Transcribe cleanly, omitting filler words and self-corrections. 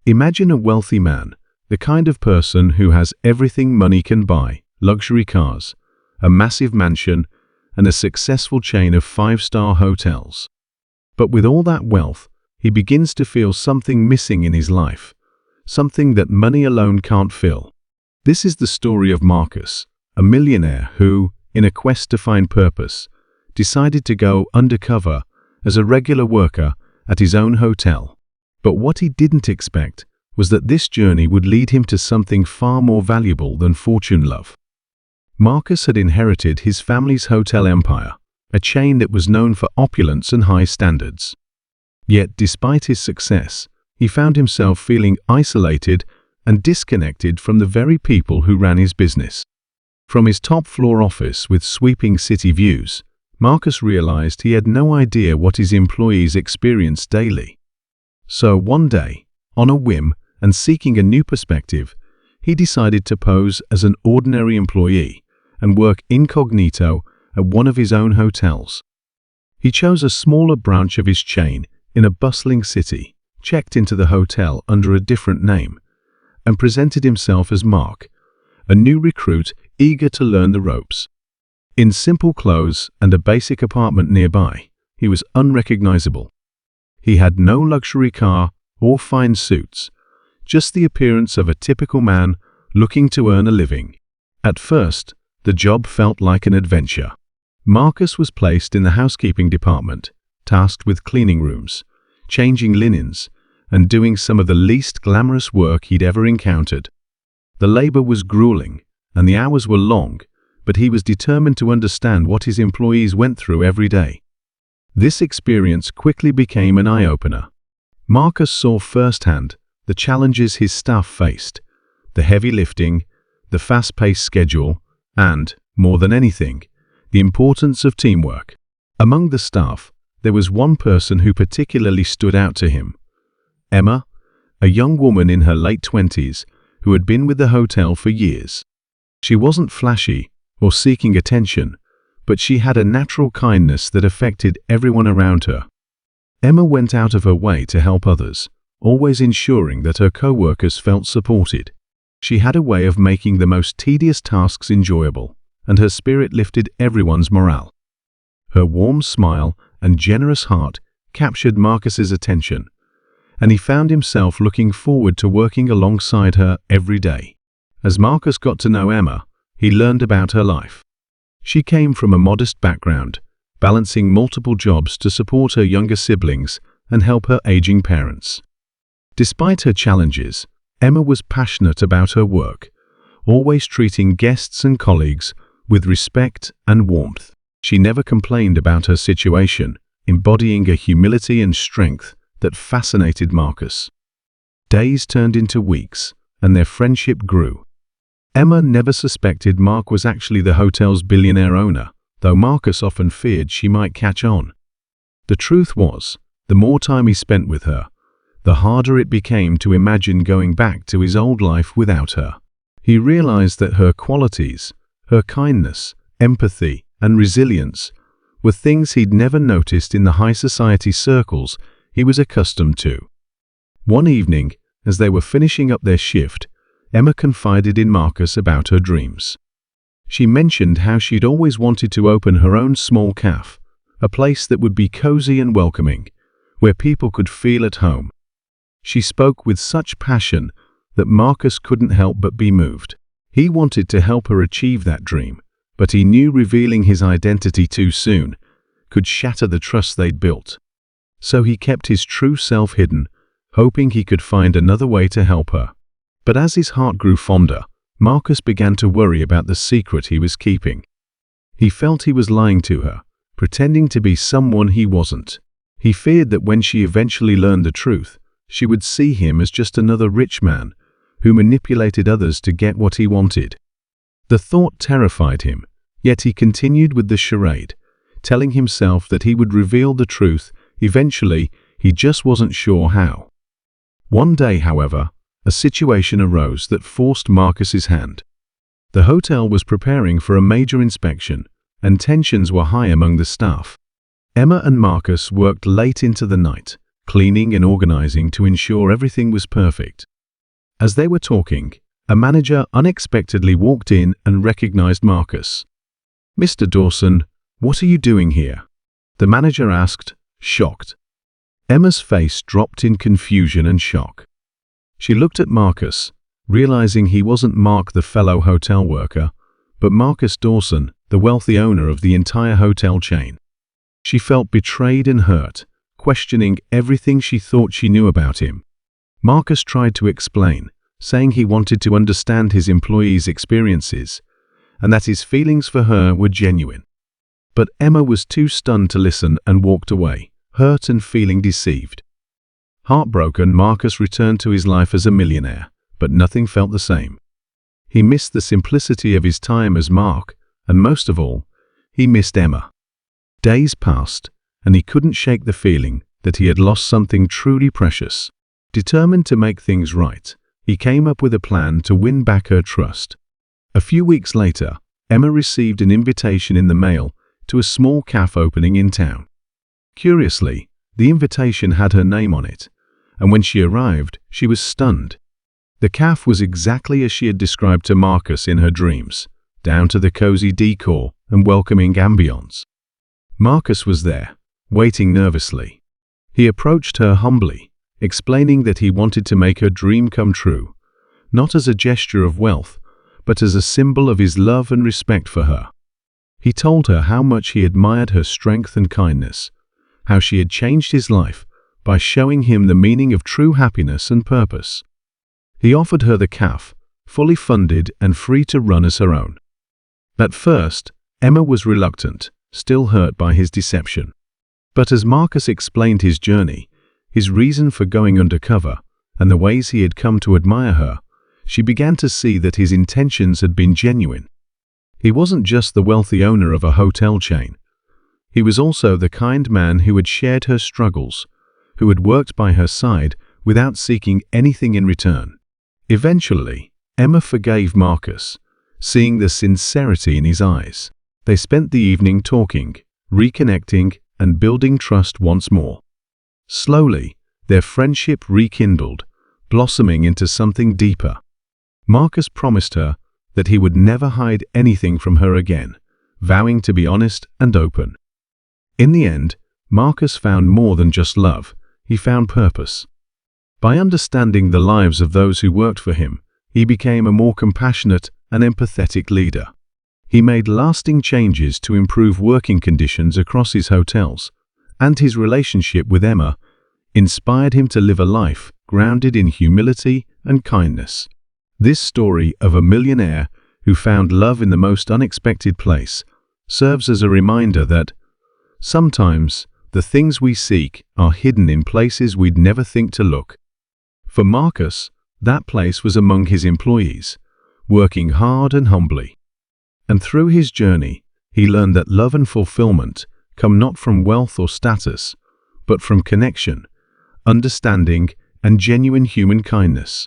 Imagine a wealthy man, the kind of person who has everything money can buy: luxury cars, a massive mansion, and a successful chain of five-star hotels. But with all that wealth, he begins to feel something missing in his life, something that money alone can't fill. This is the story of Marcus, a millionaire who, in a quest to find purpose, decided to go undercover as a regular worker at his own hotel. But what he didn't expect was that this journey would lead him to something far more valuable than fortune love. Marcus had inherited his family's hotel empire, a chain that was known for opulence and high standards. Yet, despite his success, he found himself feeling isolated and disconnected from the very people who ran his business. From his top-floor office with sweeping city views, Marcus realized he had no idea what his employees experienced daily. So one day, on a whim and seeking a new perspective, he decided to pose as an ordinary employee and work incognito at one of his own hotels. He chose a smaller branch of his chain in a bustling city, checked into the hotel under a different name, and presented himself as Mark, a new recruit eager to learn the ropes. In simple clothes and a basic apartment nearby, he was unrecognizable. He had no luxury car or fine suits, just the appearance of a typical man looking to earn a living. At first, the job felt like an adventure. Marcus was placed in the housekeeping department, tasked with cleaning rooms, changing linens, and doing some of the least glamorous work he'd ever encountered. The labor was grueling, and the hours were long, but he was determined to understand what his employees went through every day. This experience quickly became an eye-opener. Marcus saw firsthand the challenges his staff faced, the heavy lifting, the fast-paced schedule, and, more than anything, the importance of teamwork. Among the staff, there was one person who particularly stood out to him: Emma, a young woman in her late 20s who had been with the hotel for years. She wasn't flashy or seeking attention, but she had a natural kindness that affected everyone around her. Emma went out of her way to help others, always ensuring that her co-workers felt supported. She had a way of making the most tedious tasks enjoyable, and her spirit lifted everyone's morale. Her warm smile and generous heart captured Marcus's attention, and he found himself looking forward to working alongside her every day. As Marcus got to know Emma, he learned about her life. She came from a modest background, balancing multiple jobs to support her younger siblings and help her aging parents. Despite her challenges, Emma was passionate about her work, always treating guests and colleagues with respect and warmth. She never complained about her situation, embodying a humility and strength that fascinated Marcus. Days turned into weeks, and their friendship grew. Emma never suspected Mark was actually the hotel's billionaire owner, though Marcus often feared she might catch on. The truth was, the more time he spent with her, the harder it became to imagine going back to his old life without her. He realized that her qualities, her kindness, empathy, and resilience, were things he'd never noticed in the high society circles he was accustomed to. One evening, as they were finishing up their shift, Emma confided in Marcus about her dreams. She mentioned how she'd always wanted to open her own small cafe, a place that would be cozy and welcoming, where people could feel at home. She spoke with such passion that Marcus couldn't help but be moved. He wanted to help her achieve that dream, but he knew revealing his identity too soon could shatter the trust they'd built. So he kept his true self hidden, hoping he could find another way to help her. But as his heart grew fonder, Marcus began to worry about the secret he was keeping. He felt he was lying to her, pretending to be someone he wasn't. He feared that when she eventually learned the truth, she would see him as just another rich man who manipulated others to get what he wanted. The thought terrified him, yet he continued with the charade, telling himself that he would reveal the truth eventually. He just wasn't sure how. One day, however, a situation arose that forced Marcus's hand. The hotel was preparing for a major inspection, and tensions were high among the staff. Emma and Marcus worked late into the night, cleaning and organizing to ensure everything was perfect. As they were talking, a manager unexpectedly walked in and recognized Marcus. "Mr. Dawson, what are you doing here?" the manager asked, shocked. Emma's face dropped in confusion and shock. She looked at Marcus, realizing he wasn't Mark, the fellow hotel worker, but Marcus Dawson, the wealthy owner of the entire hotel chain. She felt betrayed and hurt, questioning everything she thought she knew about him. Marcus tried to explain, saying he wanted to understand his employees' experiences and that his feelings for her were genuine. But Emma was too stunned to listen and walked away, hurt and feeling deceived. Heartbroken, Marcus returned to his life as a millionaire, but nothing felt the same. He missed the simplicity of his time as Mark, and most of all, he missed Emma. Days passed, and he couldn't shake the feeling that he had lost something truly precious. Determined to make things right, he came up with a plan to win back her trust. A few weeks later, Emma received an invitation in the mail to a small cafe opening in town. Curiously, the invitation had her name on it, and when she arrived, she was stunned. The cafe was exactly as she had described to Marcus in her dreams, down to the cozy decor and welcoming ambience. Marcus was there, waiting nervously. He approached her humbly, explaining that he wanted to make her dream come true, not as a gesture of wealth, but as a symbol of his love and respect for her. He told her how much he admired her strength and kindness, how she had changed his life by showing him the meaning of true happiness and purpose. He offered her the cafe, fully funded and free to run as her own. At first, Emma was reluctant, still hurt by his deception. But as Marcus explained his journey, his reason for going undercover, and the ways he had come to admire her, she began to see that his intentions had been genuine. He wasn't just the wealthy owner of a hotel chain. He was also the kind man who had shared her struggles, who had worked by her side without seeking anything in return. Eventually, Emma forgave Marcus, seeing the sincerity in his eyes. They spent the evening talking, reconnecting, and building trust once more. Slowly, their friendship rekindled, blossoming into something deeper. Marcus promised her that he would never hide anything from her again, vowing to be honest and open. In the end, Marcus found more than just love, he found purpose. By understanding the lives of those who worked for him, he became a more compassionate and empathetic leader. He made lasting changes to improve working conditions across his hotels, and his relationship with Emma inspired him to live a life grounded in humility and kindness. This story of a millionaire who found love in the most unexpected place serves as a reminder that sometimes the things we seek are hidden in places we'd never think to look. For Marcus, that place was among his employees, working hard and humbly. And through his journey, he learned that love and fulfillment come not from wealth or status, but from connection, understanding, and genuine human kindness.